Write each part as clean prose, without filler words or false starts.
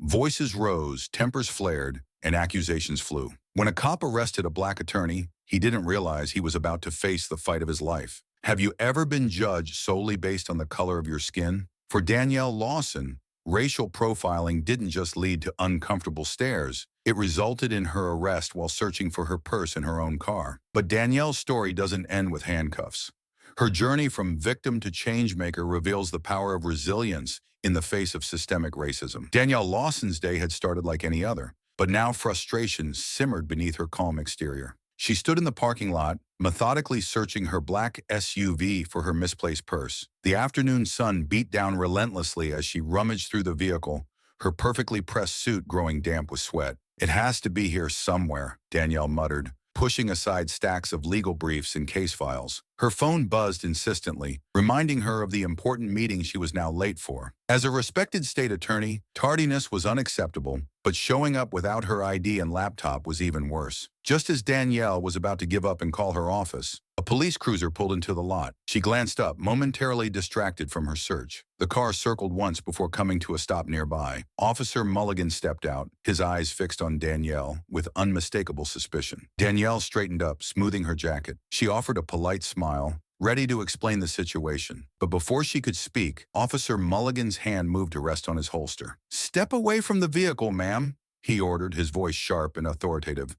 Voices rose, tempers flared, and accusations flew. When a cop arrested a black attorney, he didn't realize he was about to face the fight of his life. Have you ever been judged solely based on the color of your skin? For Danielle Lawson, racial profiling didn't just lead to uncomfortable stares. It resulted in her arrest while searching for her purse in her own car. But Danielle's story doesn't end with handcuffs. Her journey from victim to changemaker reveals the power of resilience in the face of systemic racism. Danielle Lawson's day had started like any other, but now frustration simmered beneath her calm exterior. She stood in the parking lot, methodically searching her black SUV for her misplaced purse. The afternoon sun beat down relentlessly as she rummaged through the vehicle, her perfectly pressed suit growing damp with sweat. "It has to be here somewhere," Danielle muttered, pushing aside stacks of legal briefs and case files. Her phone buzzed insistently, reminding her of the important meeting she was now late for. As a respected state attorney, tardiness was unacceptable, but showing up without her ID and laptop was even worse. Just as Danielle was about to give up and call her office, a police cruiser pulled into the lot. She glanced up, momentarily distracted from her search. The car circled once before coming to a stop nearby. Officer Mulligan stepped out, his eyes fixed on Danielle with unmistakable suspicion. Danielle straightened up, smoothing her jacket. She offered a polite smile, ready to explain the situation. But before she could speak, Officer Mulligan's hand moved to rest on his holster. "Step away from the vehicle, ma'am," he ordered, his voice sharp and authoritative.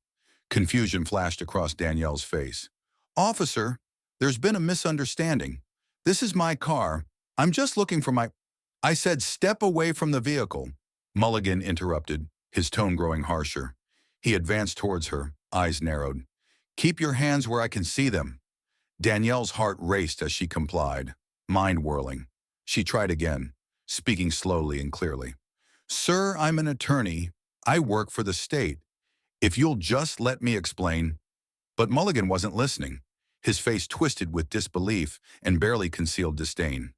Confusion flashed across Danielle's face. "Officer, there's been a misunderstanding. This is my car. I'm just looking for my—" "I said step away from the vehicle," Mulligan interrupted, his tone growing harsher. He advanced towards her, eyes narrowed. "Keep your hands where I can see them." Danielle's heart raced as she complied, mind whirling. She tried again, speaking slowly and clearly. "Sir, I'm an attorney. I work for the state. If you'll just let me explain—" But Mulligan wasn't listening, his face twisted with disbelief and barely concealed disdain.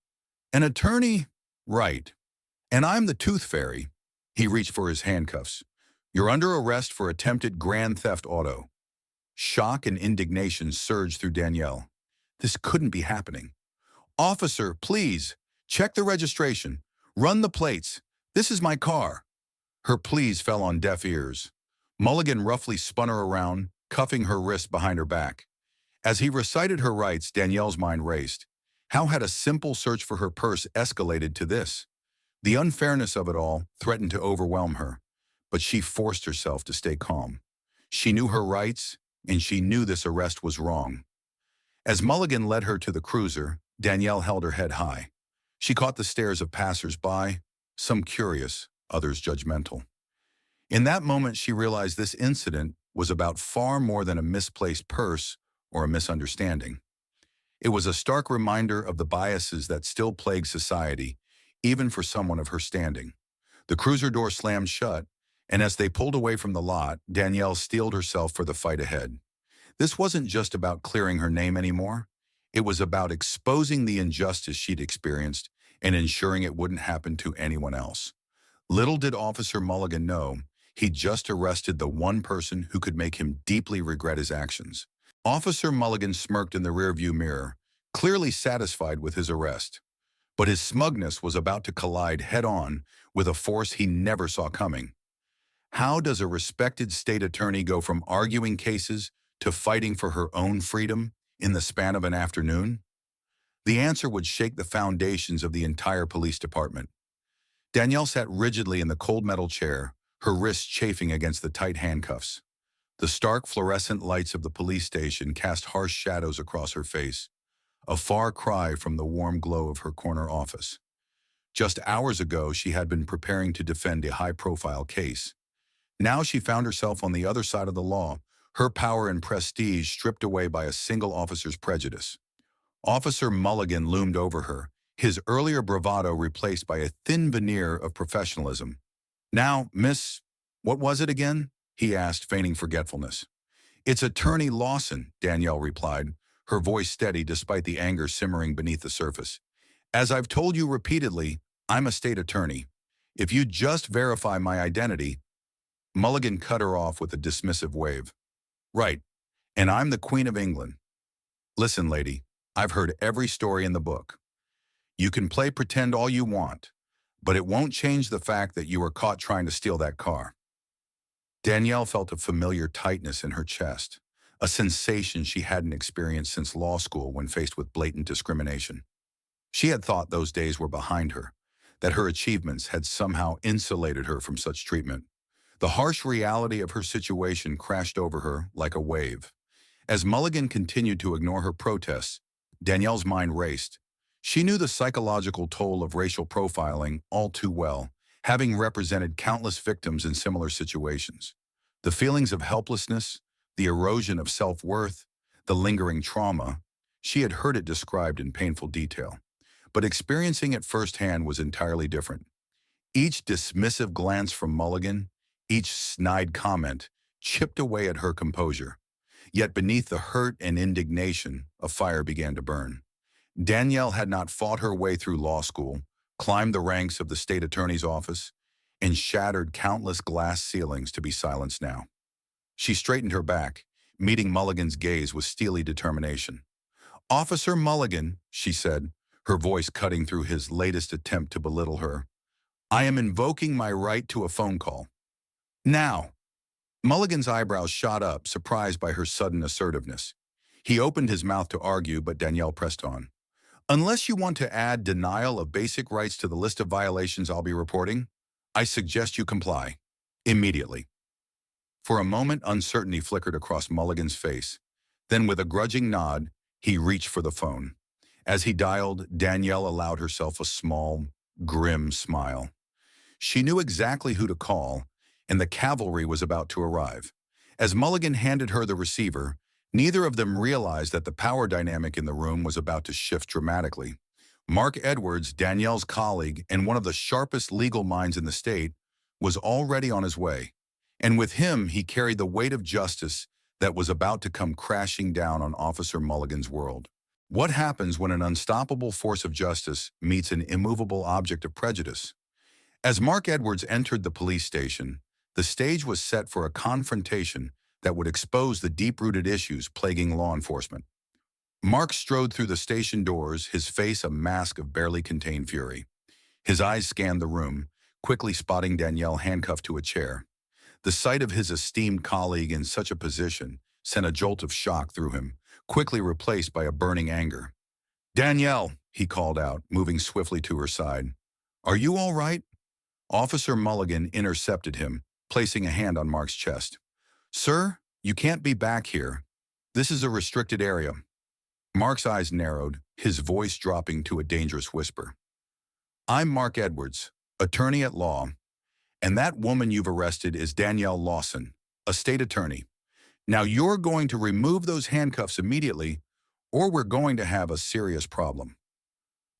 "An attorney? Right. And I'm the tooth fairy." He reached for his handcuffs. "You're under arrest for attempted grand theft auto." Shock and indignation surged through Danielle. This couldn't be happening. "Officer, please, check the registration. Run the plates. This is my car." Her pleas fell on deaf ears. Mulligan roughly spun her around, cuffing her wrist behind her back. As he recited her rights, Danielle's mind raced. How had a simple search for her purse escalated to this? The unfairness of it all threatened to overwhelm her, but she forced herself to stay calm. She knew her rights, and she knew this arrest was wrong. As Mulligan led her to the cruiser, Danielle held her head high. She caught the stares of passers-by, some curious, others judgmental. In that moment, she realized this incident was about far more than a misplaced purse or a misunderstanding. It was a stark reminder of the biases that still plague society, even for someone of her standing. The cruiser door slammed shut, and as they pulled away from the lot, Danielle steeled herself for the fight ahead. This wasn't just about clearing her name anymore. It was about exposing the injustice she'd experienced and ensuring it wouldn't happen to anyone else. Little did Officer Mulligan know, he'd just arrested the one person who could make him deeply regret his actions. Officer Mulligan smirked in the rearview mirror, clearly satisfied with his arrest. But his smugness was about to collide head-on with a force he never saw coming. How does a respected state attorney go from arguing cases to fighting for her own freedom in the span of an afternoon? The answer would shake the foundations of the entire police department. Danielle sat rigidly in the cold metal chair, her wrists chafing against the tight handcuffs. The stark fluorescent lights of the police station cast harsh shadows across her face, a far cry from the warm glow of her corner office. Just hours ago, she had been preparing to defend a high-profile case. Now she found herself on the other side of the law, her power and prestige stripped away by a single officer's prejudice. Officer Mulligan loomed over her, his earlier bravado replaced by a thin veneer of professionalism. "Now, Miss, what was it again?" he asked, feigning forgetfulness. "It's Attorney Lawson," Danielle replied, her voice steady despite the anger simmering beneath the surface. "As I've told you repeatedly, I'm a state attorney. If you just verify my identity—" Mulligan cut her off with a dismissive wave. "Right, and I'm the Queen of England. Listen, lady, I've heard every story in the book. You can play pretend all you want, but it won't change the fact that you were caught trying to steal that car." Danielle felt a familiar tightness in her chest, a sensation she hadn't experienced since law school when faced with blatant discrimination. She had thought those days were behind her, that her achievements had somehow insulated her from such treatment. The harsh reality of her situation crashed over her like a wave. As Mulligan continued to ignore her protests, Danielle's mind raced. She knew the psychological toll of racial profiling all too well, having represented countless victims in similar situations. The feelings of helplessness, the erosion of self-worth, the lingering trauma, she had heard it described in painful detail. But experiencing it firsthand was entirely different. Each dismissive glance from Mulligan, each snide comment, chipped away at her composure. Yet beneath the hurt and indignation, a fire began to burn. Danielle had not fought her way through law school, climbed the ranks of the state attorney's office, and shattered countless glass ceilings to be silenced now. She straightened her back, meeting Mulligan's gaze with steely determination. "Officer Mulligan," she said, her voice cutting through his latest attempt to belittle her, "I am invoking my right to a phone call. Now." Mulligan's eyebrows shot up, surprised by her sudden assertiveness. He opened his mouth to argue, but Danielle pressed on. "Unless you want to add denial of basic rights to the list of violations I'll be reporting, I suggest you comply. Immediately." For a moment, uncertainty flickered across Mulligan's face. Then, with a grudging nod, he reached for the phone. As he dialed, Danielle allowed herself a small, grim smile. She knew exactly who to call, and the cavalry was about to arrive. As Mulligan handed her the receiver, neither of them realized that the power dynamic in the room was about to shift dramatically. Mark Edwards, Danielle's colleague and one of the sharpest legal minds in the state, was already on his way. And with him, he carried the weight of justice that was about to come crashing down on Officer Mulligan's world. What happens when an unstoppable force of justice meets an immovable object of prejudice? As Mark Edwards entered the police station, the stage was set for a confrontation that would expose the deep-rooted issues plaguing law enforcement. Mark strode through the station doors, his face a mask of barely contained fury. His eyes scanned the room, quickly spotting Danielle handcuffed to a chair. The sight of his esteemed colleague in such a position sent a jolt of shock through him, quickly replaced by a burning anger. "Danielle," he called out, moving swiftly to her side. "Are you all right?" Officer Mulligan intercepted him, placing a hand on Mark's chest. "Sir, you can't be back here. This is a restricted area." Mark's eyes narrowed, his voice dropping to a dangerous whisper. "I'm Mark Edwards, attorney at law, and that woman you've arrested is Danielle Lawson, a state attorney. Now you're going to remove those handcuffs immediately, or we're going to have a serious problem."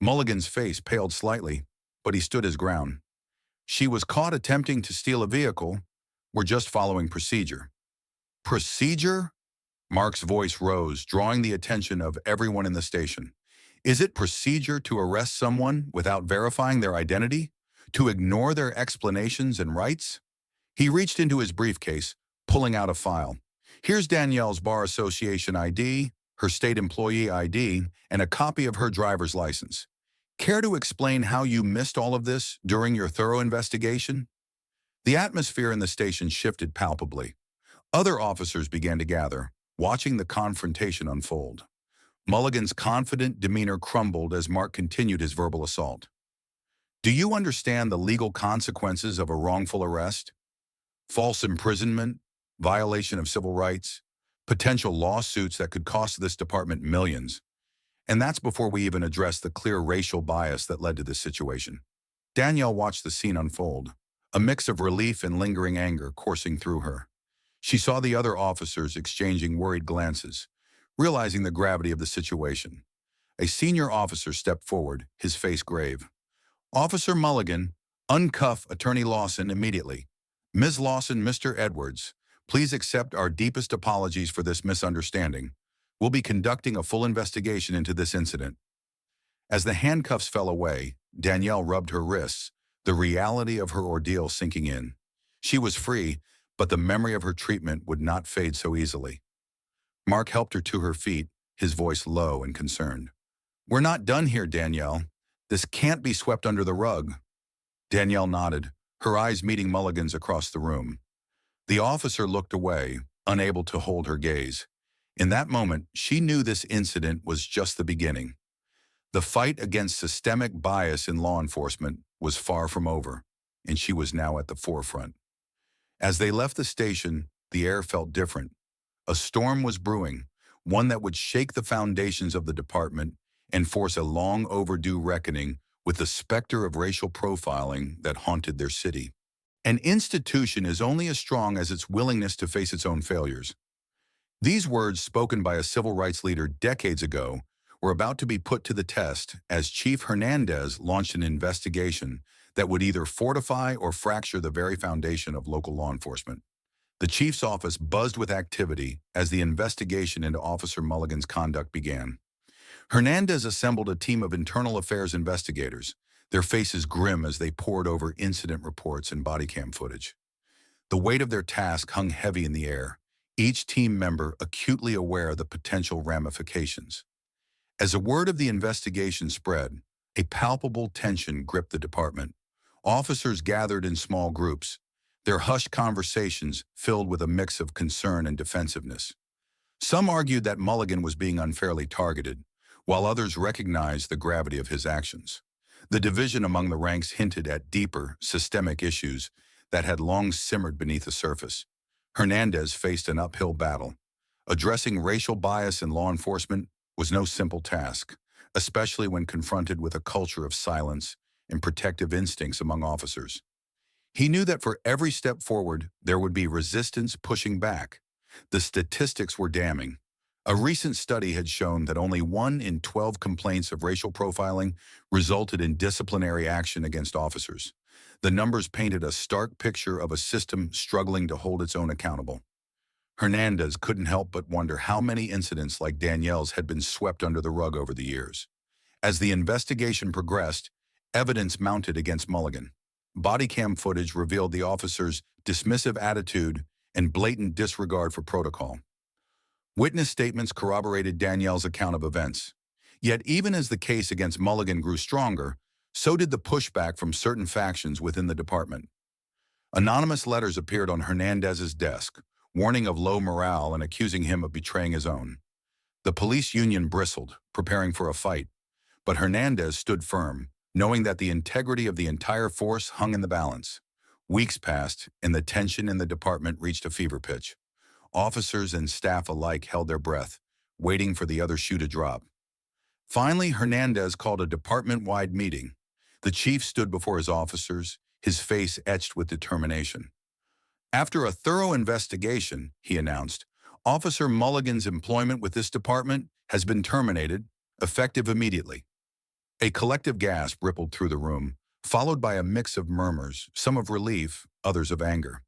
Mulligan's face paled slightly, but he stood his ground. "She was caught attempting to steal a vehicle. We're just following procedure." "Procedure?" Mark's voice rose, drawing the attention of everyone in the station. "Is it procedure to arrest someone without verifying their identity? To ignore their explanations and rights?" He reached into his briefcase, pulling out a file. "Here's Danielle's Bar Association ID, her state employee ID, and a copy of her driver's license. Care to explain how you missed all of this during your thorough investigation?" The atmosphere in the station shifted palpably. Other officers began to gather, watching the confrontation unfold. Mulligan's confident demeanor crumbled as Mark continued his verbal assault. "Do you understand the legal consequences of a wrongful arrest? False imprisonment, violation of civil rights, potential lawsuits that could cost this department millions. And that's before we even address the clear racial bias that led to this situation." Danielle watched the scene unfold, a mix of relief and lingering anger coursing through her. She saw the other officers exchanging worried glances, realizing the gravity of the situation. A senior officer stepped forward, his face grave. "Officer Mulligan, uncuff Attorney Lawson immediately. Ms. Lawson, Mr. Edwards, please accept our deepest apologies for this misunderstanding. We'll be conducting a full investigation into this incident." As the handcuffs fell away, Danielle rubbed her wrists, the reality of her ordeal sinking in. She was free, but the memory of her treatment would not fade so easily. Mark helped her to her feet, his voice low and concerned. "We're not done here, Danielle. This can't be swept under the rug." Danielle nodded, her eyes meeting Mulligan's across the room. The officer looked away, unable to hold her gaze. In that moment, she knew this incident was just the beginning. The fight against systemic bias in law enforcement was far from over, and she was now at the forefront. As they left the station, the air felt different. A storm was brewing, one that would shake the foundations of the department and force a long overdue reckoning with the specter of racial profiling that haunted their city. An institution is only as strong as its willingness to face its own failures. These words, spoken by a civil rights leader decades ago, were about to be put to the test as Chief Hernandez launched an investigation that would either fortify or fracture the very foundation of local law enforcement. The chief's office buzzed with activity as the investigation into Officer Mulligan's conduct began. Hernandez assembled a team of internal affairs investigators, their faces grim as they pored over incident reports and body cam footage. The weight of their task hung heavy in the air, each team member acutely aware of the potential ramifications. As the word of the investigation spread, a palpable tension gripped the department. Officers gathered in small groups, their hushed conversations filled with a mix of concern and defensiveness. Some argued that Mulligan was being unfairly targeted, while others recognized the gravity of his actions. The division among the ranks hinted at deeper, systemic issues that had long simmered beneath the surface. Hernandez faced an uphill battle. Addressing racial bias in law enforcement was no simple task, especially when confronted with a culture of silence and protective instincts among officers. He knew that for every step forward, there would be resistance pushing back. The statistics were damning. A recent study had shown that only 1 in 12 complaints of racial profiling resulted in disciplinary action against officers. The numbers painted a stark picture of a system struggling to hold its own accountable. Hernandez couldn't help but wonder how many incidents like Danielle's had been swept under the rug over the years. As the investigation progressed, evidence mounted against Mulligan. Body cam footage revealed the officer's dismissive attitude and blatant disregard for protocol. Witness statements corroborated Danielle's account of events. Yet even as the case against Mulligan grew stronger, so did the pushback from certain factions within the department. Anonymous letters appeared on Hernandez's desk, warning of low morale and accusing him of betraying his own. The police union bristled, preparing for a fight, but Hernandez stood firm, knowing that the integrity of the entire force hung in the balance. Weeks passed, and the tension in the department reached a fever pitch. Officers and staff alike held their breath, waiting for the other shoe to drop. Finally, Hernandez called a department-wide meeting. The chief stood before his officers, his face etched with determination. After a thorough investigation, he announced, Officer Mulligan's employment with this department has been terminated, effective immediately. A collective gasp rippled through the room, followed by a mix of murmurs, some of relief, others of anger.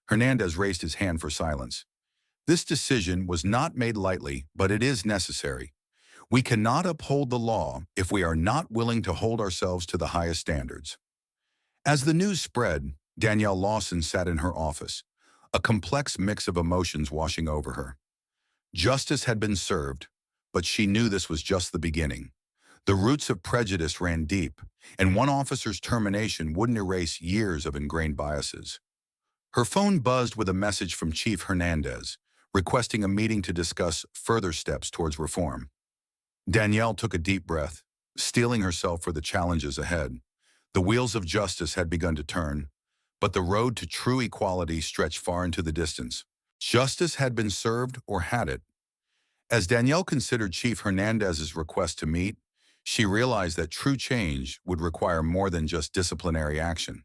Hernandez raised his hand for silence. This decision was not made lightly, but it is necessary. We cannot uphold the law if we are not willing to hold ourselves to the highest standards. As the news spread, Danielle Lawson sat in her office, a complex mix of emotions washing over her. Justice had been served, but she knew this was just the beginning. The roots of prejudice ran deep, and one officer's termination wouldn't erase years of ingrained biases. Her phone buzzed with a message from Chief Hernandez, requesting a meeting to discuss further steps towards reform. Danielle took a deep breath, steeling herself for the challenges ahead. The wheels of justice had begun to turn, but the road to true equality stretched far into the distance. Justice had been served, or had it? As Danielle considered Chief Hernandez's request to meet, she realized that true change would require more than just disciplinary action.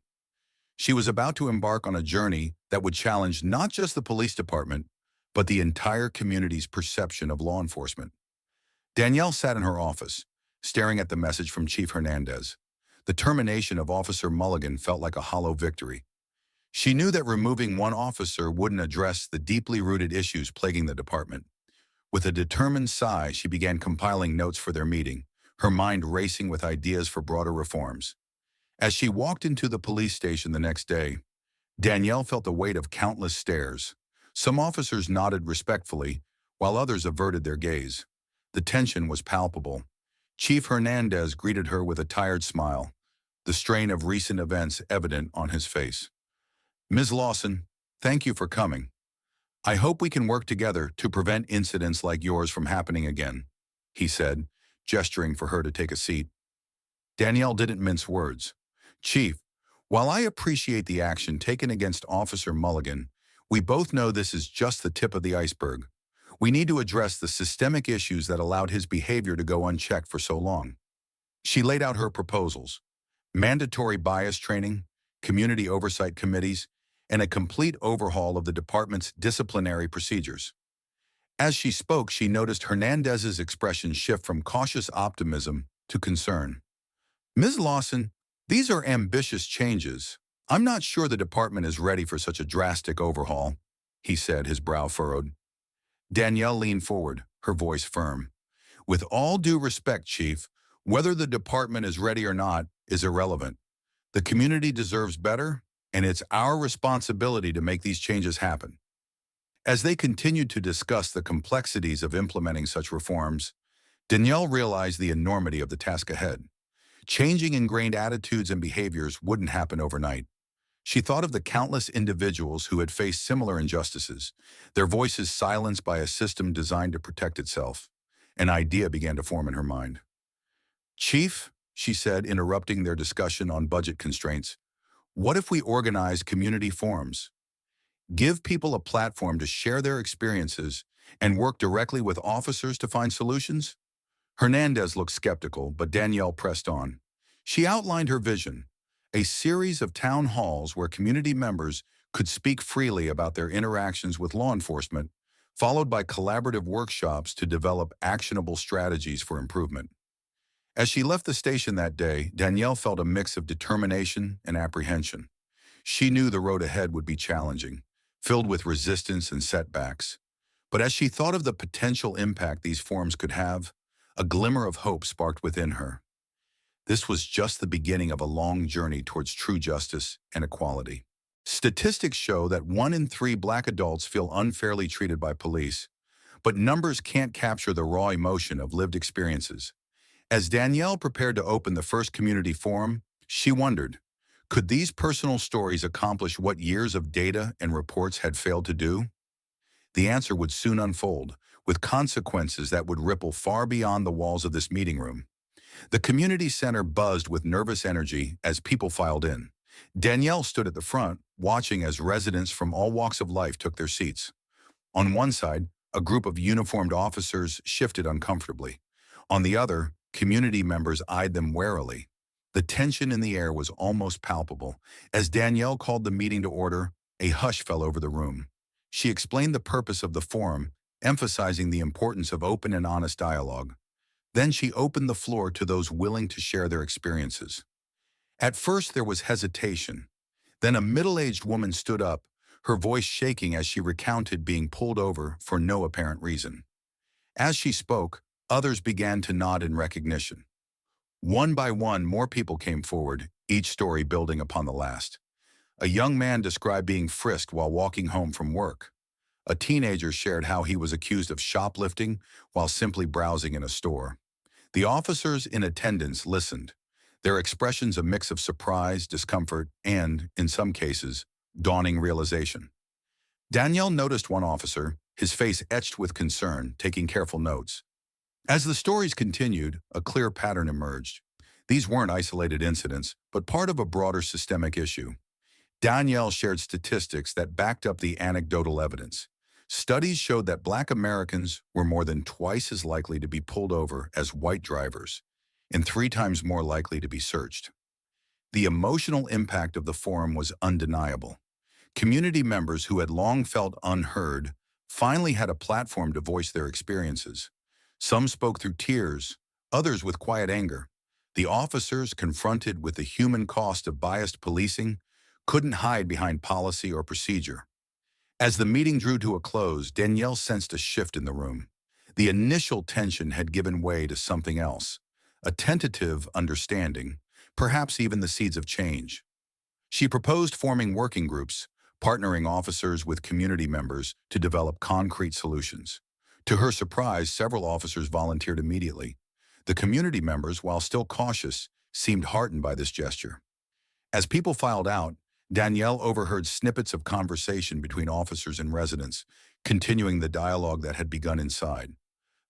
She was about to embark on a journey that would challenge not just the police department, but the entire community's perception of law enforcement. Danielle sat in her office, staring at the message from Chief Hernandez. The termination of Officer Mulligan felt like a hollow victory. She knew that removing one officer wouldn't address the deeply rooted issues plaguing the department. With a determined sigh, she began compiling notes for their meeting, her mind racing with ideas for broader reforms. As she walked into the police station the next day, Danielle felt the weight of countless stares. Some officers nodded respectfully, while others averted their gaze. The tension was palpable. Chief Hernandez greeted her with a tired smile. the strain of recent events evident on his face. "Ms. Lawson, thank you for coming. I hope we can work together to prevent incidents like yours from happening again," he said, gesturing for her to take a seat. Danielle didn't mince words. "Chief, while I appreciate the action taken against Officer Mulligan, we both know this is just the tip of the iceberg. We need to address the systemic issues that allowed his behavior to go unchecked for so long." She laid out her proposals: mandatory bias training, community oversight committees, and a complete overhaul of the department's disciplinary procedures. As she spoke, she noticed Hernandez's expression shift from cautious optimism to concern. "Ms. Lawson, these are ambitious changes. I'm not sure the department is ready for such a drastic overhaul," he said, his brow furrowed. Danielle leaned forward, her voice firm. "With all due respect, Chief, whether the department is ready or not is irrelevant. The community deserves better, and it's our responsibility to make these changes happen." As they continued to discuss the complexities of implementing such reforms, Danielle realized the enormity of the task ahead. Changing ingrained attitudes and behaviors wouldn't happen overnight. She thought of the countless individuals who had faced similar injustices, their voices silenced by a system designed to protect itself. An idea began to form in her mind. "Chief," she said, interrupting their discussion on budget constraints, "what if we organize community forums? Give people a platform to share their experiences and work directly with officers to find solutions?" Hernandez looked skeptical, but Danielle pressed on. She outlined her vision: a series of town halls where community members could speak freely about their interactions with law enforcement, followed by collaborative workshops to develop actionable strategies for improvement. As she left the station that day, Danielle felt a mix of determination and apprehension. She knew the road ahead would be challenging, filled with resistance and setbacks. But as she thought of the potential impact these forums could have, a glimmer of hope sparked within her. This was just the beginning of a long journey towards true justice and equality. Statistics show that 1 in 3 Black adults feel unfairly treated by police, but numbers can't capture the raw emotion of lived experiences. As Danielle prepared to open the first community forum, she wondered, could these personal stories accomplish what years of data and reports had failed to do? The answer would soon unfold, with consequences that would ripple far beyond the walls of this meeting room. The community center buzzed with nervous energy as people filed in. Danielle stood at the front, watching as residents from all walks of life took their seats. On one side, a group of uniformed officers shifted uncomfortably. On the other, community members eyed them warily. The tension in the air was almost palpable. As Danielle called the meeting to order, a hush fell over the room. She explained the purpose of the forum, emphasizing the importance of open and honest dialogue. Then she opened the floor to those willing to share their experiences. At first there was hesitation. Then a middle-aged woman stood up, her voice shaking as she recounted being pulled over for no apparent reason. As she spoke, others began to nod in recognition. One by one, more people came forward, each story building upon the last. A young man described being frisked while walking home from work. A teenager shared how he was accused of shoplifting while simply browsing in a store. The officers in attendance listened, their expressions a mix of surprise, discomfort, and, in some cases, dawning realization. Danielle noticed one officer, his face etched with concern, taking careful notes. As the stories continued, a clear pattern emerged. These weren't isolated incidents, but part of a broader systemic issue. Danielle shared statistics that backed up the anecdotal evidence. Studies showed that Black Americans were more than twice as likely to be pulled over as white drivers, and 3 times more likely to be searched. The emotional impact of the forum was undeniable. Community members who had long felt unheard finally had a platform to voice their experiences. Some spoke through tears, others with quiet anger. The officers, confronted with the human cost of biased policing, couldn't hide behind policy or procedure. As the meeting drew to a close, Danielle sensed a shift in the room. The initial tension had given way to something else, a tentative understanding, perhaps even the seeds of change. She proposed forming working groups, partnering officers with community members to develop concrete solutions. To her surprise, several officers volunteered immediately. The community members, while still cautious, seemed heartened by this gesture. As people filed out, Danielle overheard snippets of conversation between officers and residents, continuing the dialogue that had begun inside.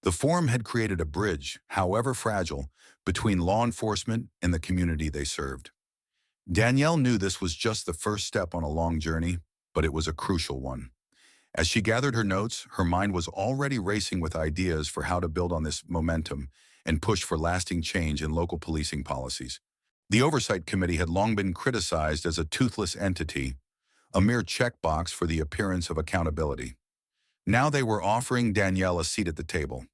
The forum had created a bridge, however fragile, between law enforcement and the community they served. Danielle knew this was just the first step on a long journey, but it was a crucial one. As she gathered her notes, her mind was already racing with ideas for how to build on this momentum and push for lasting change in local policing policies. The Oversight Committee had long been criticized as a toothless entity, a mere checkbox for the appearance of accountability. Now they were offering Danielle a seat at the table.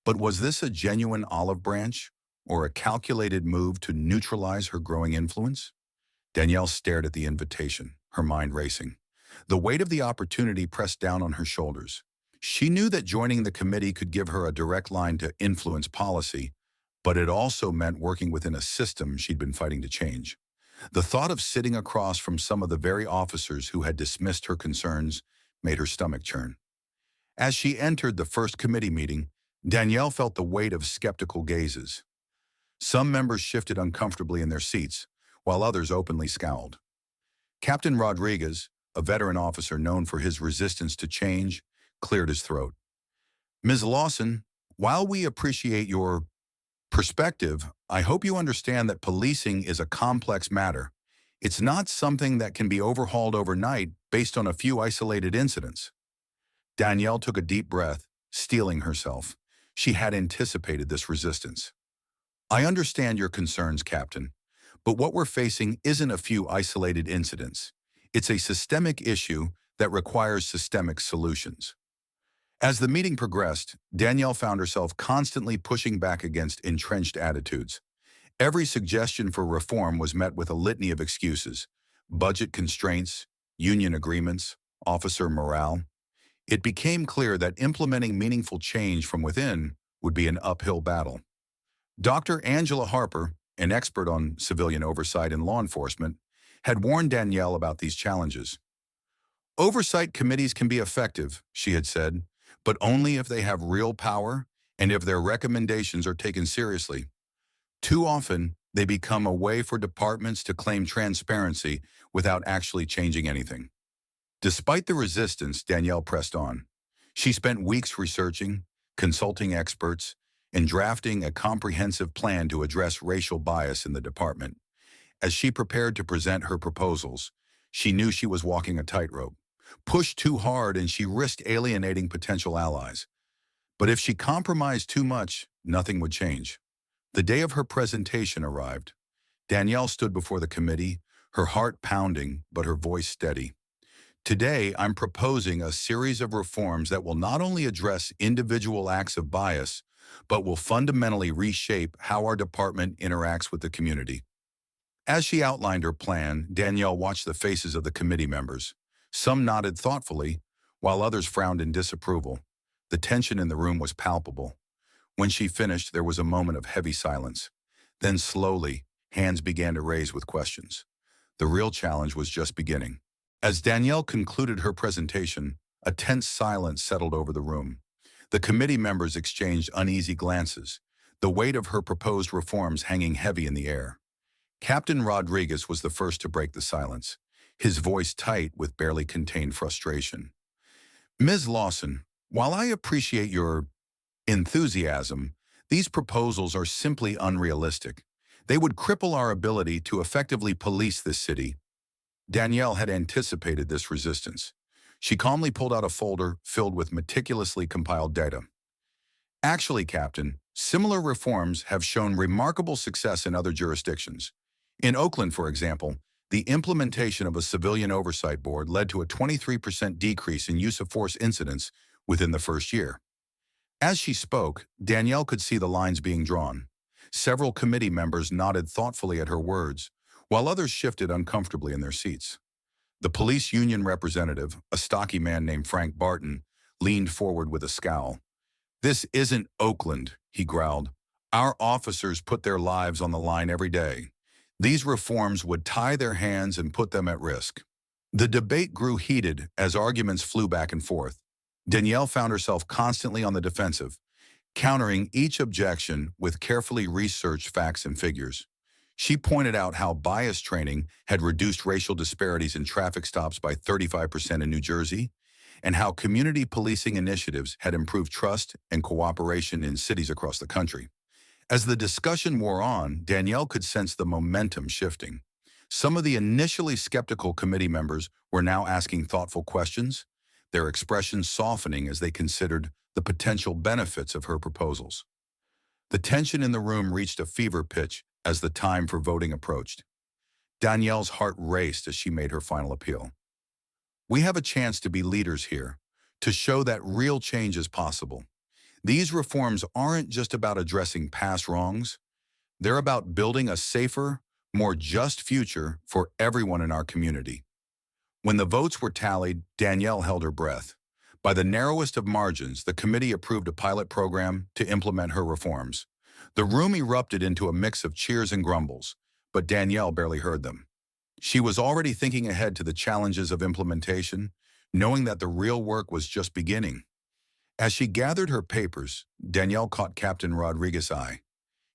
But was this a genuine olive branch or a calculated move to neutralize her growing influence? Danielle stared at the invitation, her mind racing. The weight of the opportunity pressed down on her shoulders. She knew that joining the committee could give her a direct line to influence policy, but it also meant working within a system she'd been fighting to change. The thought of sitting across from some of the very officers who had dismissed her concerns made her stomach churn. As she entered the first committee meeting, Danielle felt the weight of skeptical gazes. Some members shifted uncomfortably in their seats, while others openly scowled. Captain Rodriguez, a veteran officer known for his resistance to change, cleared his throat. "Ms. Lawson, while we appreciate your perspective, I hope you understand that policing is a complex matter. It's not something that can be overhauled overnight based on a few isolated incidents." Danielle took a deep breath, steeling herself. She had anticipated this resistance. "I understand your concerns, Captain, but what we're facing isn't a few isolated incidents. It's a systemic issue that requires systemic solutions." As the meeting progressed, Danielle found herself constantly pushing back against entrenched attitudes. Every suggestion for reform was met with a litany of excuses: budget constraints, union agreements, officer morale. It became clear that implementing meaningful change from within would be an uphill battle. Dr. Angela Harper, an expert on civilian oversight and law enforcement, had warned Danielle about these challenges. "Oversight committees can be effective," she had said, "but only if they have real power and if their recommendations are taken seriously. Too often, they become a way for departments to claim transparency without actually changing anything." Despite the resistance, Danielle pressed on. She spent weeks researching, consulting experts, and drafting a comprehensive plan to address racial bias in the department. As she prepared to present her proposals, she knew she was walking a tightrope. Push too hard and she risked alienating potential allies. But if she compromised too much, nothing would change. The day of her presentation arrived. Danielle stood before the committee, her heart pounding but her voice steady. "Today, I'm proposing a series of reforms that will not only address individual acts of bias, but will fundamentally reshape how our department interacts with the community." As she outlined her plan, Danielle watched the faces of the committee members. Some nodded thoughtfully, while others frowned in disapproval. The tension in the room was palpable. When she finished, there was a moment of heavy silence. Then slowly, hands began to raise with questions. The real challenge was just beginning. As Danielle concluded her presentation, a tense silence settled over the room. The committee members exchanged uneasy glances, the weight of her proposed reforms hanging heavy in the air. Captain Rodriguez was the first to break the silence, his voice tight with barely contained frustration. "Ms. Lawson, while I appreciate your enthusiasm, these proposals are simply unrealistic. They would cripple our ability to effectively police this city." Danielle had anticipated this resistance. She calmly pulled out a folder filled with meticulously compiled data. "Actually, Captain, similar reforms have shown remarkable success in other jurisdictions. In Oakland, for example, the implementation of a civilian oversight board led to a 23% decrease in use of force incidents within the first year." As she spoke, Danielle could see the lines being drawn. Several committee members nodded thoughtfully at her words, while others shifted uncomfortably in their seats. The police union representative, a stocky man named Frank Barton, leaned forward with a scowl. "This isn't Oakland," he growled. "Our officers put their lives on the line every day. These reforms would tie their hands and put them at risk." The debate grew heated as arguments flew back and forth. Danielle found herself constantly on the defensive, countering each objection with carefully researched facts and figures. She pointed out how bias training had reduced racial disparities in traffic stops by 35% in New Jersey, and how community policing initiatives had improved trust and cooperation in cities across the country. As the discussion wore on, Danielle could sense the momentum shifting. Some of the initially skeptical committee members were now asking thoughtful questions, their expressions softening as they considered the potential benefits of her proposals. The tension in the room reached a fever pitch as the time for voting approached. Danielle's heart raced as she made her final appeal. We have a chance to be leaders here, to show that real change is possible. These reforms aren't just about addressing past wrongs. They're about building a safer, more just future for everyone in our community. When the votes were tallied, Danielle held her breath. By the narrowest of margins, the committee approved a pilot program to implement her reforms. The room erupted into a mix of cheers and grumbles, but Danielle barely heard them. She was already thinking ahead to the challenges of implementation, knowing that the real work was just beginning. As she gathered her papers, Danielle caught Captain Rodriguez's eye.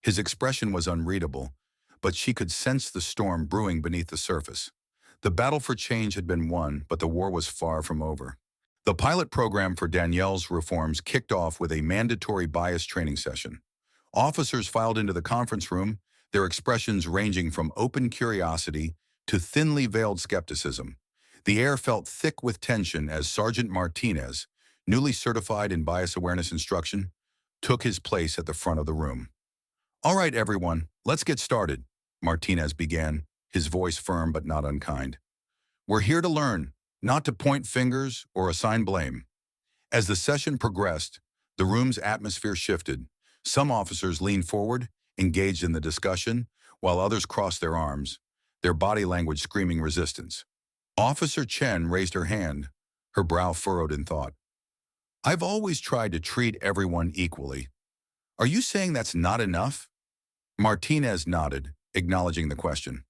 His expression was unreadable, but she could sense the storm brewing beneath the surface. The battle for change had been won, but the war was far from over. The pilot program for Danielle's reforms kicked off with a mandatory bias training session. Officers filed into the conference room, their expressions ranging from open curiosity to thinly veiled skepticism. The air felt thick with tension as Sergeant Martinez, newly certified in bias awareness instruction, took his place at the front of the room. "All right, everyone, let's get started," Martinez began, his voice firm but not unkind. "We're here to learn, not to point fingers or assign blame." As the session progressed, the room's atmosphere shifted. Some officers leaned forward, engaged in the discussion, while others crossed their arms, their body language screaming resistance. Officer Chen raised her hand, her brow furrowed in thought. "I've always tried to treat everyone equally. Are you saying that's not enough?" Martinez nodded, acknowledging the question.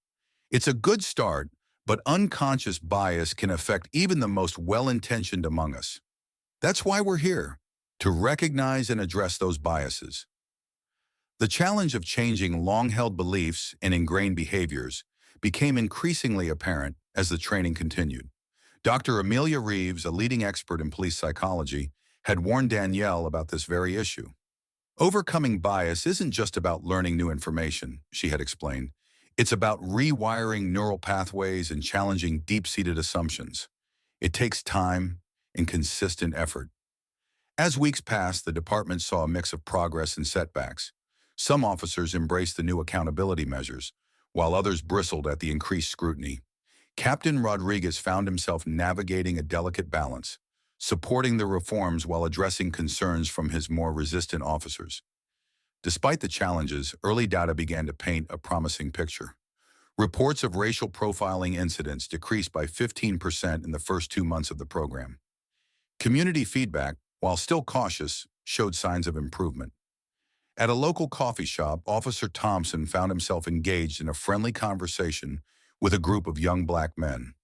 "It's a good start, but unconscious bias can affect even the most well-intentioned among us. That's why we're here, to recognize and address those biases." The challenge of changing long-held beliefs and ingrained behaviors became increasingly apparent as the training continued. Dr. Amelia Reeves, a leading expert in police psychology, had warned Danielle about this very issue. "Overcoming bias isn't just about learning new information," she had explained. "It's about rewiring neural pathways and challenging deep-seated assumptions. It takes time and consistent effort." As weeks passed, the department saw a mix of progress and setbacks. Some officers embraced the new accountability measures, while others bristled at the increased scrutiny. Captain Rodriguez found himself navigating a delicate balance, supporting the reforms while addressing concerns from his more resistant officers. Despite the challenges, early data began to paint a promising picture. Reports of racial profiling incidents decreased by 15% in the first 2 months of the program. Community feedback, while still cautious, showed signs of improvement. At a local coffee shop, Officer Thompson found himself engaged in a friendly conversation with a group of young black men,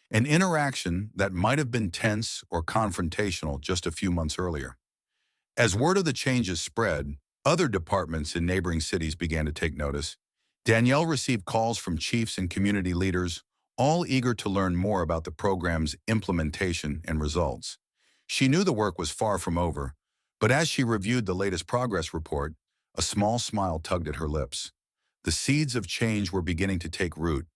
an interaction that might have been tense or confrontational just a few months earlier. As word of the changes spread, other departments in neighboring cities began to take notice. Danielle received calls from chiefs and community leaders, all eager to learn more about the program's implementation and results. She knew the work was far from over, but as she reviewed the latest progress report, a small smile tugged at her lips. The seeds of change were beginning to take root,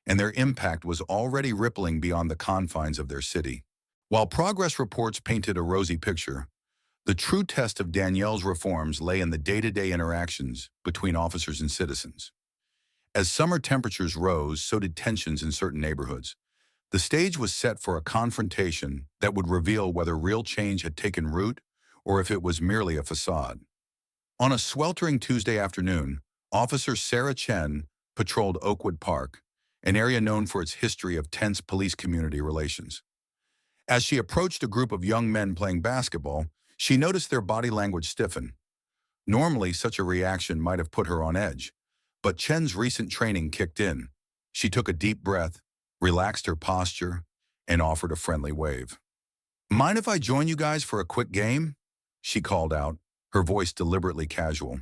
and their impact was already rippling beyond the confines of their city. While progress reports painted a rosy picture, the true test of Danielle's reforms lay in the day-to-day interactions between officers and citizens. As summer temperatures rose, so did tensions in certain neighborhoods. The stage was set for a confrontation that would reveal whether real change had taken root or if it was merely a facade. On a sweltering Tuesday afternoon, Officer Sarah Chen patrolled Oakwood Park, an area known for its history of tense police-community relations. As she approached a group of young men playing basketball, she noticed their body language stiffen. Normally, such a reaction might have put her on edge, but Chen's recent training kicked in. She took a deep breath, relaxed her posture, and offered a friendly wave. "Mind if I join you guys for a quick game?" she called out, her voice deliberately casual.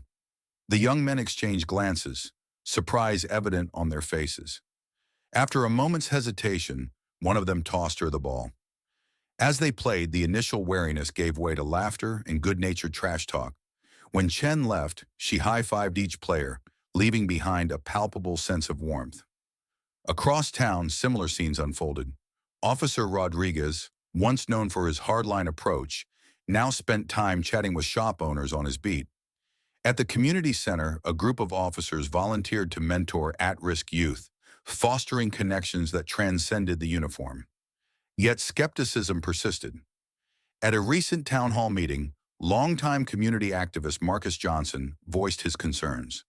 The young men exchanged glances, surprise evident on their faces. After a moment's hesitation, one of them tossed her the ball. As they played, the initial wariness gave way to laughter and good-natured trash talk. When Chen left, she high-fived each player, leaving behind a palpable sense of warmth. Across town, similar scenes unfolded. Officer Rodriguez, once known for his hardline approach, now spent time chatting with shop owners on his beat. At the community center, a group of officers volunteered to mentor at-risk youth, fostering connections that transcended the uniform. Yet skepticism persisted. At a recent town hall meeting, longtime community activist Marcus Johnson voiced his concerns.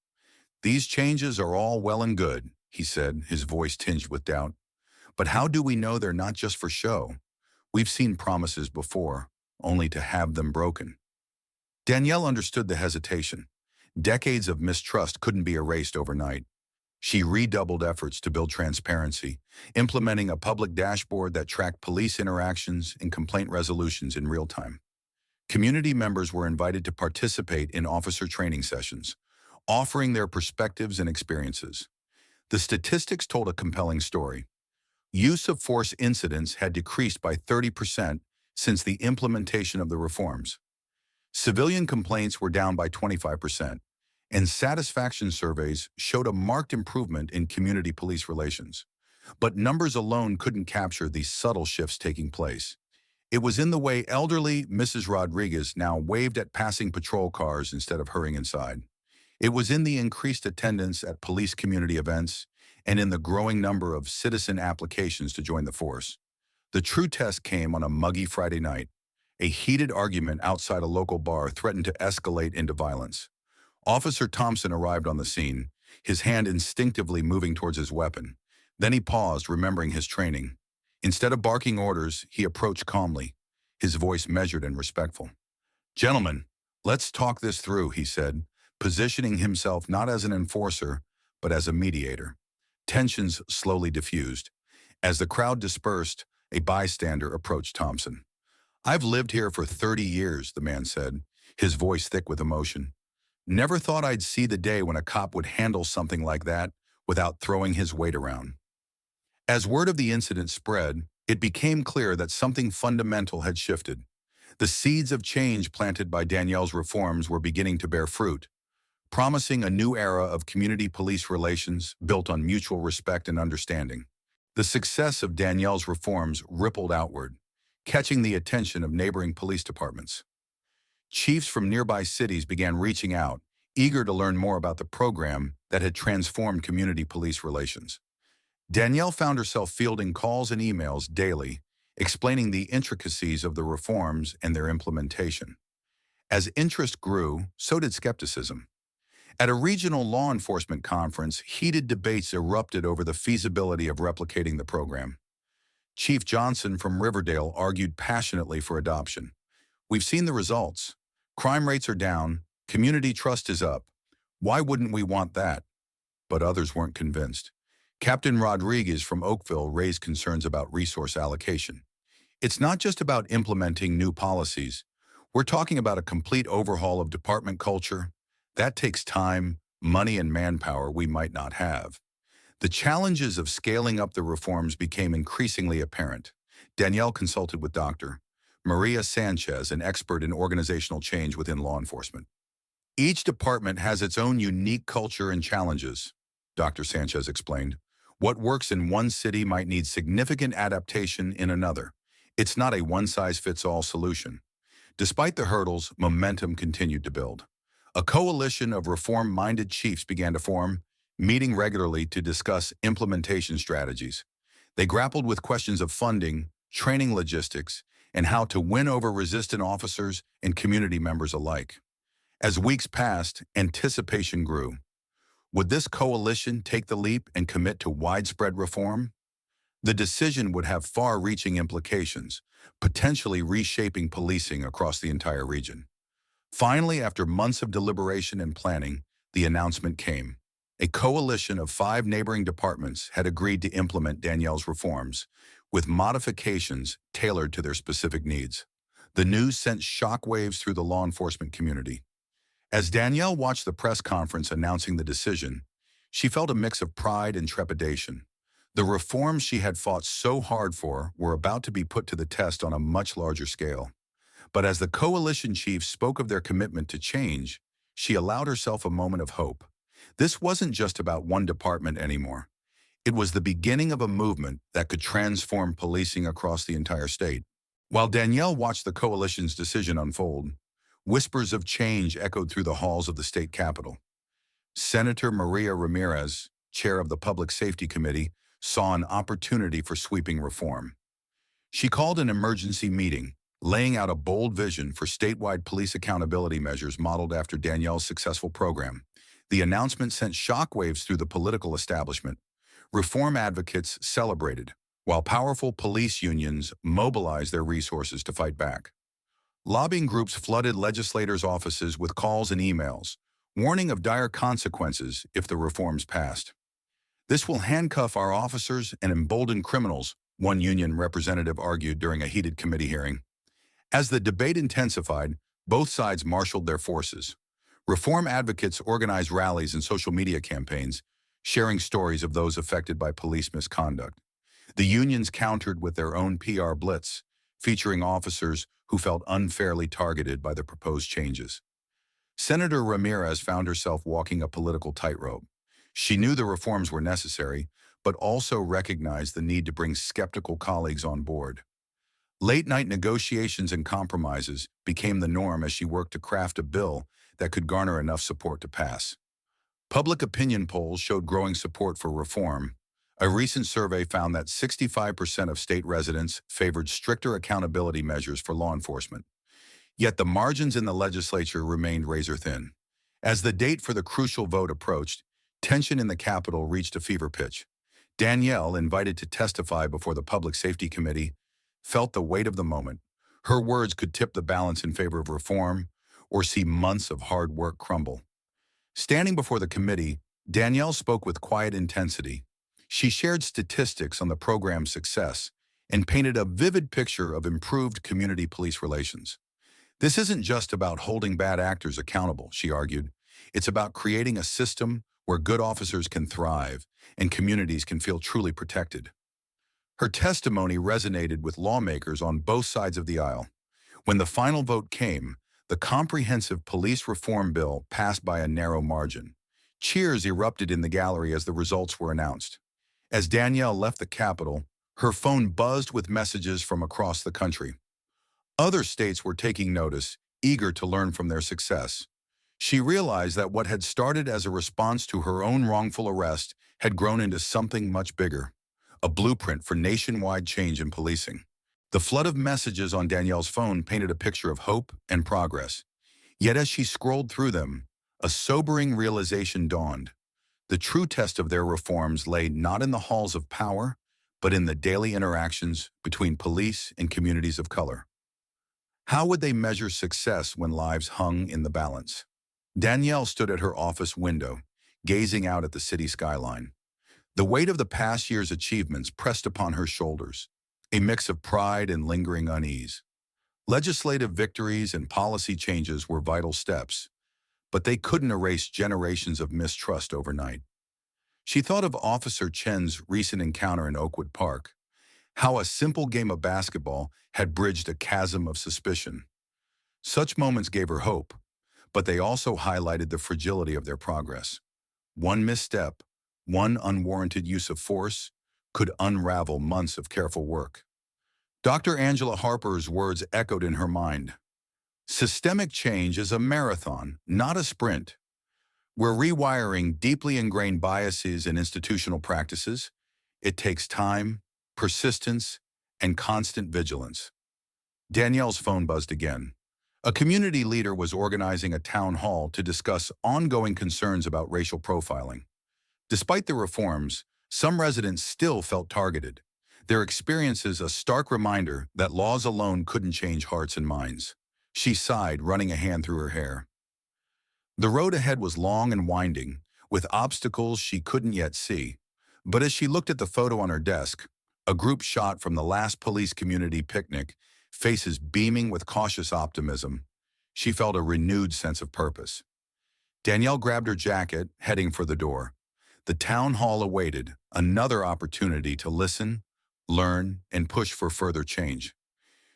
"These changes are all well and good," he said, his voice tinged with doubt. "But how do we know they're not just for show? We've seen promises before, only to have them broken." Danielle understood the hesitation. Decades of mistrust couldn't be erased overnight. She redoubled efforts to build transparency, implementing a public dashboard that tracked police interactions and complaint resolutions in real time. Community members were invited to participate in officer training sessions, offering their perspectives and experiences. The statistics told a compelling story. Use of force incidents had decreased by 30% since the implementation of the reforms. Civilian complaints were down by 25%, and satisfaction surveys showed a marked improvement in community police relations. But numbers alone couldn't capture these subtle shifts taking place. It was in the way elderly Mrs. Rodriguez now waved at passing patrol cars instead of hurrying inside. It was in the increased attendance at police community events and in the growing number of citizen applications to join the force. The true test came on a muggy Friday night. A heated argument outside a local bar threatened to escalate into violence. Officer Thompson arrived on the scene, his hand instinctively moving towards his weapon. Then he paused, remembering his training. Instead of barking orders, he approached calmly, his voice measured and respectful. "Gentlemen, let's talk this through," he said, positioning himself not as an enforcer, but as a mediator. Tensions slowly diffused. As the crowd dispersed, a bystander approached Thompson. "I've lived here for 30 years, the man said, his voice thick with emotion. "Never thought I'd see the day when a cop would handle something like that without throwing his weight around." As word of the incident spread, it became clear that something fundamental had shifted. The seeds of change planted by Danielle's reforms were beginning to bear fruit, promising a new era of community police relations built on mutual respect and understanding. The success of Danielle's reforms rippled outward, catching the attention of neighboring police departments. Chiefs from nearby cities began reaching out, eager to learn more about the program that had transformed community police relations. Danielle found herself fielding calls and emails daily, explaining the intricacies of the reforms and their implementation. As interest grew, so did skepticism. At a regional law enforcement conference, heated debates erupted over the feasibility of replicating the program. Chief Johnson from Riverdale argued passionately for adoption. "We've seen the results. Crime rates are down, community trust is up. Why wouldn't we want that?" But others weren't convinced. Captain Rodriguez from Oakville raised concerns about resource allocation. "It's not just about implementing new policies. We're talking about a complete overhaul of department culture. That takes time, money, and manpower we might not have." The challenges of scaling up the reforms became increasingly apparent. Danielle consulted with Dr. Maria Sanchez, an expert in organizational change within law enforcement. "Each department has its own unique culture and challenges," Dr. Sanchez explained. "What works in one city might need significant adaptation in another. It's not a one-size-fits-all solution." Despite the hurdles, momentum continued to build. A coalition of reform-minded chiefs began to form, meeting regularly to discuss implementation strategies. They grappled with questions of funding, training logistics, and how to win over resistant officers and community members alike. As weeks passed, anticipation grew. Would this coalition take the leap and commit to widespread reform? The decision would have far-reaching implications, potentially reshaping policing across the entire region. Finally, after months of deliberation and planning, the announcement came. A coalition of 5 neighboring departments had agreed to implement Danielle's reforms, with modifications tailored to their specific needs. The news sent shockwaves through the law enforcement community. As Danielle watched the press conference announcing the decision, She felt a mix of pride and trepidation. The reforms she had fought so hard for were about to be put to the test on a much larger scale. But as the coalition chiefs spoke of their commitment to change, she allowed herself a moment of hope. This wasn't just about one department anymore. It was the beginning of a movement that could transform policing across the entire state. While Danielle watched the coalition's decision unfold, whispers of change echoed through the halls of the state capitol. Senator Maria Ramirez, chair of the Public Safety Committee, saw an opportunity for sweeping reform. She called an emergency meeting, laying out a bold vision for statewide police accountability measures modeled after Danielle's successful program. The announcement sent shockwaves through the political establishment. Reform advocates celebrated, while powerful police unions mobilized their resources to fight back. Lobbying groups flooded legislators' offices with calls and emails, warning of dire consequences if the reforms passed. "This will handcuff our officers and embolden criminals," one union representative argued during a heated committee hearing. As the debate intensified, both sides marshaled their forces. Reform advocates organized rallies and social media campaigns, sharing stories of those affected by police misconduct. The unions countered with their own PR blitz, featuring officers who felt unfairly targeted by the proposed changes. Senator Ramirez found herself walking a political tightrope. She knew the reforms were necessary, but also recognized the need to bring skeptical colleagues on board. Late-night negotiations and compromises became the norm as she worked to craft a bill that could garner enough support to pass. Public opinion polls showed growing support for reform. A recent survey found that 65% of state residents favored stricter accountability measures for law enforcement. Yet the margins in the legislature remained razor-thin. As the date for the crucial vote approached, tension in the Capitol reached a fever pitch. Danielle, invited to testify before the Public Safety Committee, felt the weight of the moment. Her words could tip the balance in favor of reform or see months of hard work crumble. Standing before the committee, Danielle spoke with quiet intensity. She shared statistics on the program's success and painted a vivid picture of improved community police relations. "This isn't just about holding bad actors accountable," she argued. "It's about creating a system where good officers can thrive and communities can feel truly protected." Her testimony resonated with lawmakers on both sides of the aisle. When the final vote came, the comprehensive police reform bill passed by a narrow margin. Cheers erupted in the gallery as the results were announced. As Danielle left the Capitol, her phone buzzed with messages from across the country. Other states were taking notice, eager to learn from their success. She realized that what had started as a response to her own wrongful arrest had grown into something much bigger, a blueprint for nationwide change in policing. The flood of messages on Danielle's phone painted a picture of hope and progress. Yet as she scrolled through them, a sobering realization dawned. The true test of their reforms lay not in the halls of power, but in the daily interactions between police and communities of color. How would they measure success when lives hung in the balance? Danielle stood at her office window, gazing out at the city skyline. The weight of the past year's achievements pressed upon her shoulders, a mix of pride and lingering unease. Legislative victories and policy changes were vital steps, but they couldn't erase generations of mistrust overnight. She thought of Officer Chen's recent encounter in Oakwood Park, how a simple game of basketball had bridged a chasm of suspicion. Such moments gave her hope, but they also highlighted the fragility of their progress. One misstep, one unwarranted use of force, could unravel months of careful work. Dr. Angela Harper's words echoed in her mind. "Systemic change is a marathon, not a sprint. We're rewiring deeply ingrained biases and institutional practices. It takes time, persistence, and constant vigilance." Danielle's phone buzzed again. A community leader was organizing a town hall to discuss ongoing concerns about racial profiling. Despite the reforms, some residents still felt targeted, their experiences a stark reminder that laws alone couldn't change hearts and minds. She sighed, running a hand through her hair. The road ahead was long and winding, with obstacles she couldn't yet see. But as she looked at the photo on her desk, a group shot from the last police community picnic, faces beaming with cautious optimism, she felt a renewed sense of purpose. Danielle grabbed her jacket, heading for the door. The town hall awaited another opportunity to listen, learn, and push for further change.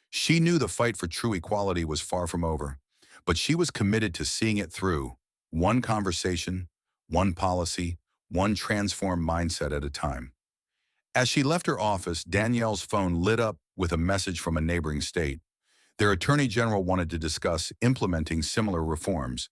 She knew the fight for true equality was far from over, but she was committed to seeing it through, one conversation, one policy, one transformed mindset at a time. As she left her office, Danielle's phone lit up with a message from a neighboring state. Their attorney general wanted to discuss implementing similar reforms.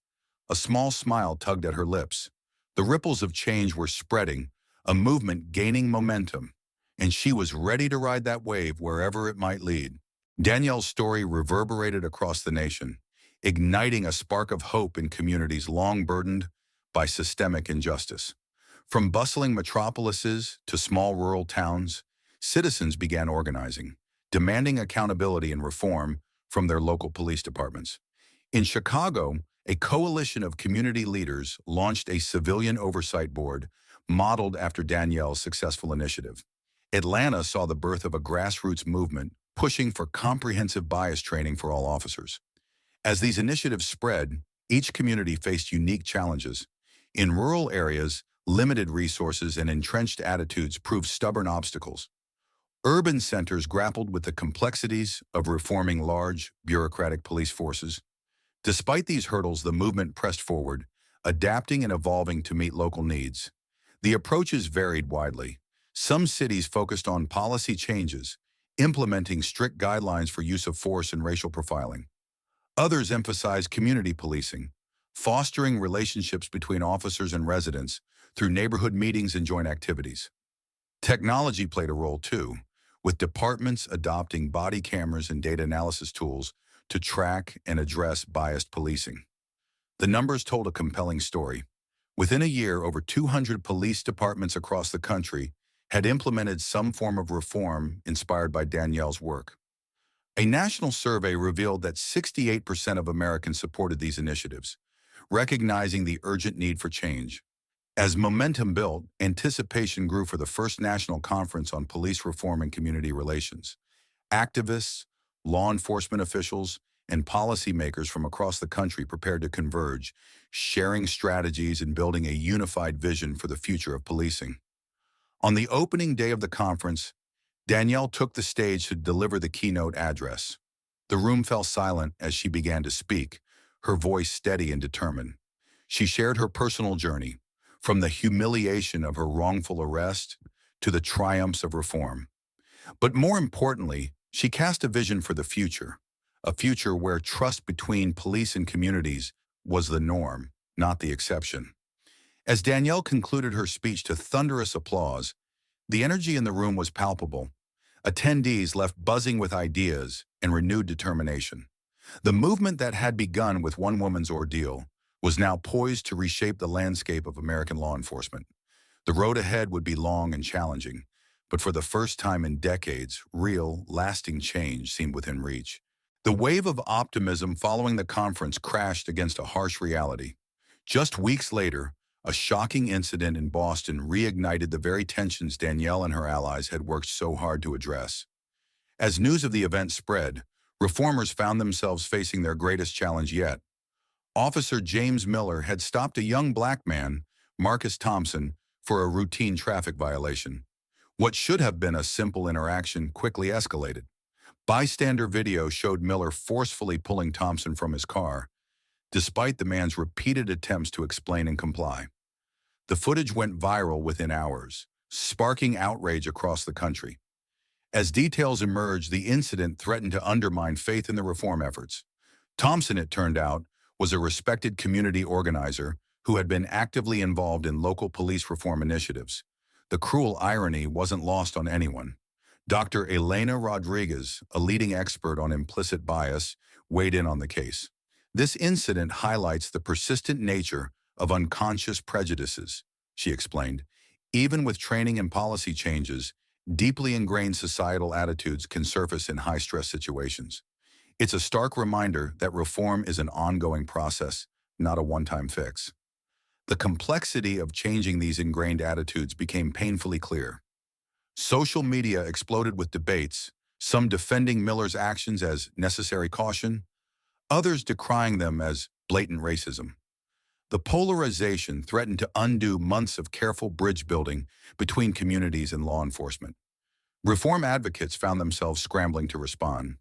A small smile tugged at her lips. The ripples of change were spreading, a movement gaining momentum, and she was ready to ride that wave wherever it might lead. Danielle's story reverberated across the nation, igniting a spark of hope in communities long burdened by systemic injustice. From bustling metropolises to small rural towns, citizens began organizing, demanding accountability and reform from their local police departments. In Chicago, a coalition of community leaders launched a civilian oversight board modeled after Danielle's successful initiative. Atlanta saw the birth of a grassroots movement pushing for comprehensive bias training for all officers. As these initiatives spread, each community faced unique challenges. In rural areas, limited resources and entrenched attitudes proved stubborn obstacles. Urban centers grappled with the complexities of reforming large, bureaucratic police forces. Despite these hurdles, the movement pressed forward, adapting and evolving to meet local needs. The approaches varied widely. Some cities focused on policy changes, implementing strict guidelines for use of force and racial profiling. Others emphasized community policing, fostering relationships between officers and residents through neighborhood meetings and joint activities. Technology played a role too, with departments adopting body cameras and data analysis tools to track and address biased policing. The numbers told a compelling story. Within a year, over 200 police departments across the country had implemented some form of reform inspired by Danielle's work. A national survey revealed that 68% of Americans supported these initiatives, recognizing the urgent need for change. As momentum built, anticipation grew for the first national conference on police reform and community relations. Activists, law enforcement officials, and policymakers from across the country prepared to converge, sharing strategies and building a unified vision for the future of policing. On the opening day of the conference, Danielle took the stage to deliver the keynote address. The room fell silent as she began to speak, her voice steady and determined. She shared her personal journey, from the humiliation of her wrongful arrest to the triumphs of reform. But more importantly, she cast a vision for the future, a future where trust between police and communities was the norm, not the exception. As Danielle concluded her speech to thunderous applause, the energy in the room was palpable. Attendees left buzzing with ideas and renewed determination. The movement that had begun with one woman's ordeal was now poised to reshape the landscape of American law enforcement. The road ahead would be long and challenging, but for the first time in decades, real, lasting change seemed within reach. The wave of optimism following the conference crashed against a harsh reality. Just weeks later, a shocking incident in Boston reignited the very tensions Danielle and her allies had worked so hard to address. As news of the event spread, reformers found themselves facing their greatest challenge yet. Officer James Miller had stopped a young black man, Marcus Thompson, for a routine traffic violation. What should have been a simple interaction quickly escalated. Bystander video showed Miller forcefully pulling Thompson from his car, despite the man's repeated attempts to explain and comply. The footage went viral within hours, sparking outrage across the country. As details emerged, the incident threatened to undermine faith in the reform efforts. Thompson, it turned out, was a respected community organizer who had been actively involved in local police reform initiatives. The cruel irony wasn't lost on anyone. Dr. Elena Rodriguez, a leading expert on implicit bias, weighed in on the case. This incident highlights the persistent nature of unconscious prejudices, she explained. Even with training and policy changes, deeply ingrained societal attitudes can surface in high-stress situations. It's a stark reminder that reform is an ongoing process, not a one-time fix. The complexity of changing these ingrained attitudes became painfully clear. Social media exploded with debates, some defending Miller's actions as necessary caution, others decrying them as blatant racism. The polarization threatened to undo months of careful bridge building between communities and law enforcement. Reform advocates found themselves scrambling to respond.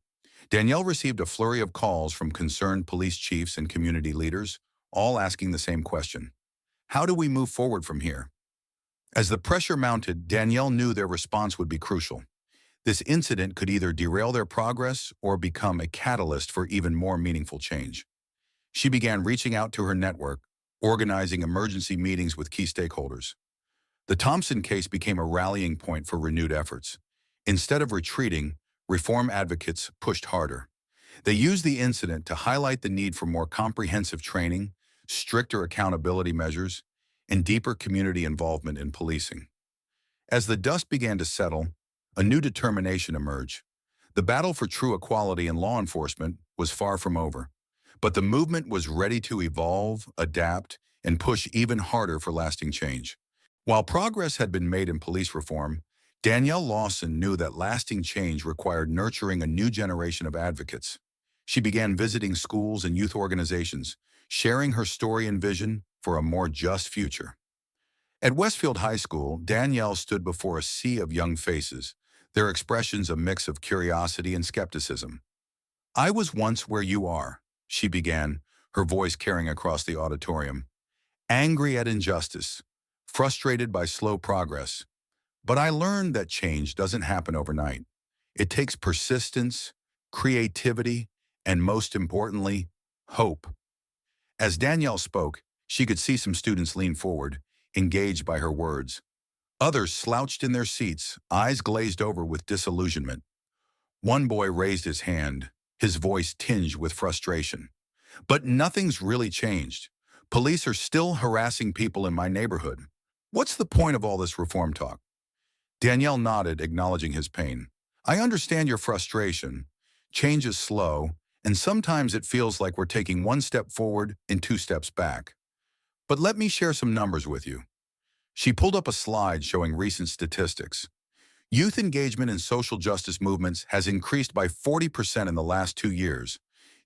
Danielle received a flurry of calls from concerned police chiefs and community leaders, all asking the same question. How do we move forward from here? As the pressure mounted, Danielle knew their response would be crucial. This incident could either derail their progress or become a catalyst for even more meaningful change. She began reaching out to her network, organizing emergency meetings with key stakeholders. The Thompson case became a rallying point for renewed efforts. Instead of retreating, reform advocates pushed harder. They used the incident to highlight the need for more comprehensive training, stricter accountability measures, and deeper community involvement in policing. As the dust began to settle, a new determination emerged. The battle for true equality in law enforcement was far from over, but the movement was ready to evolve, adapt, and push even harder for lasting change. While progress had been made in police reform, Danielle Lawson knew that lasting change required nurturing a new generation of advocates. She began visiting schools and youth organizations, sharing her story and vision for a more just future. At Westfield High School, Danielle stood before a sea of young faces, their expressions a mix of curiosity and skepticism. "I was once where you are," she began, her voice carrying across the auditorium. "Angry at injustice, frustrated by slow progress. But I learned that change doesn't happen overnight. It takes persistence, creativity, and most importantly, hope." As Danielle spoke, she could see some students lean forward, engaged by her words. Others slouched in their seats, eyes glazed over with disillusionment. One boy raised his hand, his voice tinged with frustration. "But nothing's really changed. Police are still harassing people in my neighborhood. What's the point of all this reform talk?" Danielle nodded, acknowledging his pain. "I understand your frustration. Change is slow, and sometimes it feels like we're taking one step forward and two steps back. But let me share some numbers with you." She pulled up a slide showing recent statistics. Youth engagement in social justice movements has increased by 40% in the last 2 years.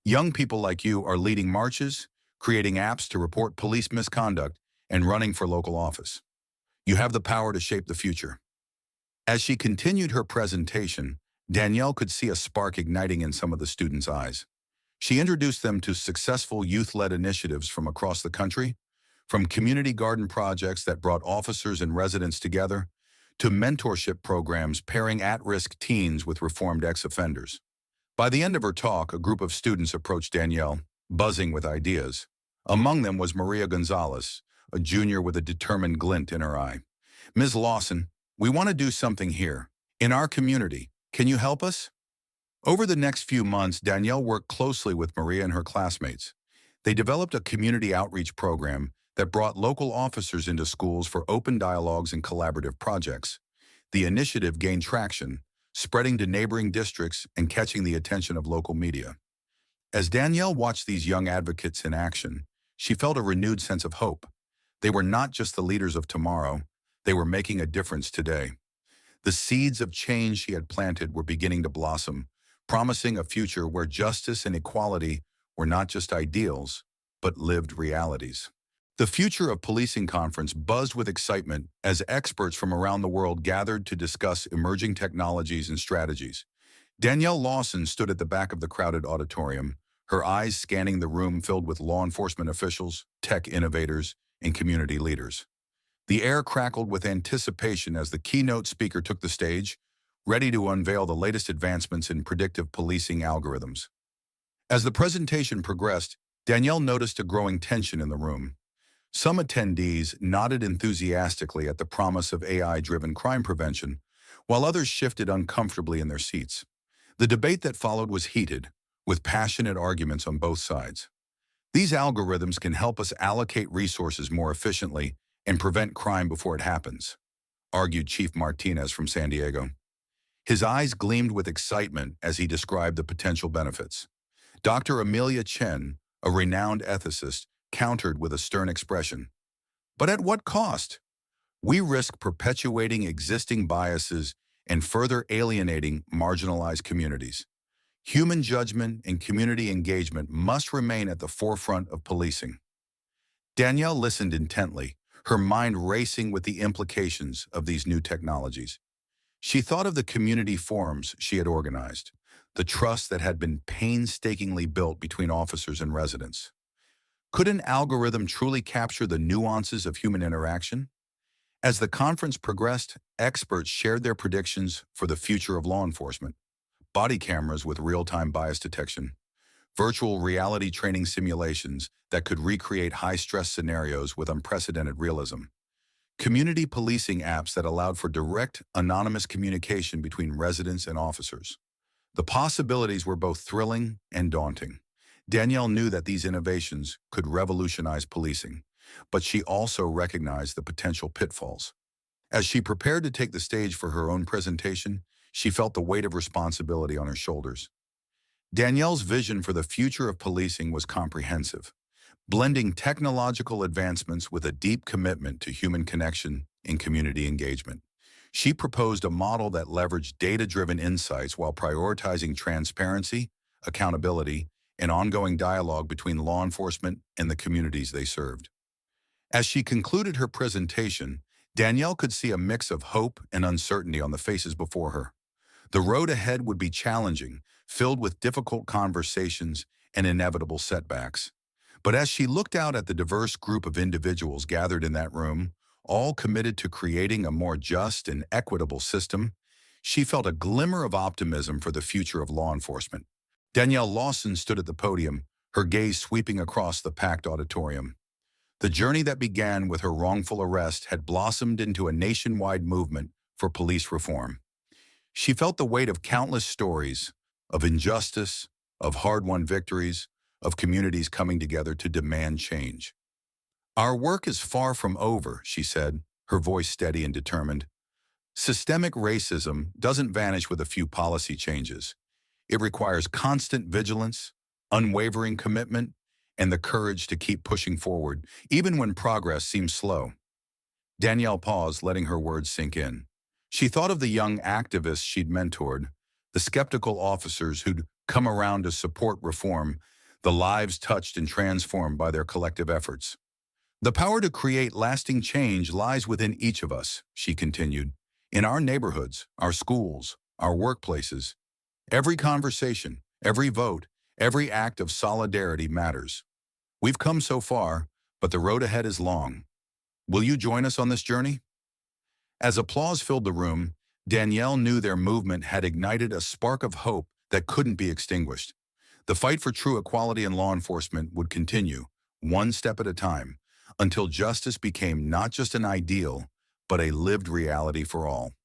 Young people like you are leading marches, creating apps to report police misconduct, and running for local office. You have the power to shape the future. As she continued her presentation, Danielle could see a spark igniting in some of the students' eyes. She introduced them to successful youth-led initiatives from across the country, from community garden projects that brought officers and residents together, to mentorship programs pairing at-risk teens with reformed ex-offenders. By the end of her talk, a group of students approached Danielle, buzzing with ideas. Among them was Maria Gonzalez, a junior with a determined glint in her eye. "Ms. Lawson, we want to do something here, in our community. Can you help us?" Over the next few months, Danielle worked closely with Maria and her classmates. They developed a community outreach program that brought local officers into schools for open dialogues and collaborative projects. The initiative gained traction, spreading to neighboring districts and catching the attention of local media. As Danielle watched these young advocates in action, she felt a renewed sense of hope. They were not just the leaders of tomorrow, they were making a difference today. The seeds of change she had planted were beginning to blossom, promising a future where justice and equality were not just ideals, but lived realities. The Future of Policing Conference buzzed with excitement as experts from around the world gathered to discuss emerging technologies and strategies. Danielle Lawson stood at the back of the crowded auditorium, her eyes scanning the room filled with law enforcement officials, tech innovators, and community leaders. The air crackled with anticipation as the keynote speaker took the stage, ready to unveil the latest advancements in predictive policing algorithms. As the presentation progressed, Danielle noticed a growing tension in the room. Some attendees nodded enthusiastically at the promise of AI-driven crime prevention, while others shifted uncomfortably in their seats. The debate that followed was heated, with passionate arguments on both sides. "These algorithms can help us allocate resources more efficiently and prevent crime before it happens," argued Chief Martinez from San Diego. His eyes gleamed with excitement as he described the potential benefits. Dr. Amelia Chen, a renowned ethicist, countered with a stern expression. "But at what cost? We risk perpetuating existing biases and further alienating marginalized communities. Human judgment and community engagement must remain at the forefront of policing." Danielle listened intently, her mind racing with the implications of these new technologies. She thought of the community forums she had organized, the trust that had been painstakingly built between officers and residents. Could an algorithm truly capture the nuances of human interaction? As the conference progressed, experts shared their predictions for the future of law enforcement: body cameras with real-time bias detection, virtual reality training simulations that could recreate high-stress scenarios with unprecedented realism, community policing apps that allowed for direct, anonymous communication between residents and officers. The possibilities were both thrilling and daunting. Danielle knew that these innovations could revolutionize policing, but she also recognized the potential pitfalls. As she prepared to take the stage for her own presentation, she felt the weight of responsibility on her shoulders. Danielle's vision for the future of policing was comprehensive, blending technological advancements with a deep commitment to human connection and community engagement. She proposed a model that leveraged data-driven insights while prioritizing transparency, accountability, and ongoing dialogue between law enforcement and the communities they served. As she concluded her presentation, Danielle could see a mix of hope and uncertainty on the faces before her. The road ahead would be challenging, filled with difficult conversations and inevitable setbacks. But as she looked out at the diverse group of individuals gathered in that room, all committed to creating a more just and equitable system, she felt a glimmer of optimism for the future of law enforcement. Danielle Lawson stood at the podium, her gaze sweeping across the packed auditorium. The journey that began with her wrongful arrest had blossomed into a nationwide movement for police reform. She felt the weight of countless stories of injustice, of hard-won victories, of communities coming together to demand change. "Our work is far from over," she said, her voice steady and determined. "Systemic racism doesn't vanish with a few policy changes. It requires constant vigilance, unwavering commitment, and the courage to keep pushing forward, even when progress seems slow." Danielle paused, letting her words sink in. She thought of the young activists she'd mentored, the skeptical officers who'd come around to support reform, the lives touched and transformed by their collective efforts. "The power to create lasting change lies within each of us," she continued. "In our neighborhoods, our schools, our workplaces. Every conversation, every vote, every act of solidarity matters. We've come so far, but the road ahead is long. Will you join us on this journey?" As applause filled the room, Danielle knew their movement had ignited a spark of hope that couldn't be extinguished. The fight for true equality in law enforcement would continue, one step at a time, until justice became not just an ideal, but a lived reality for all.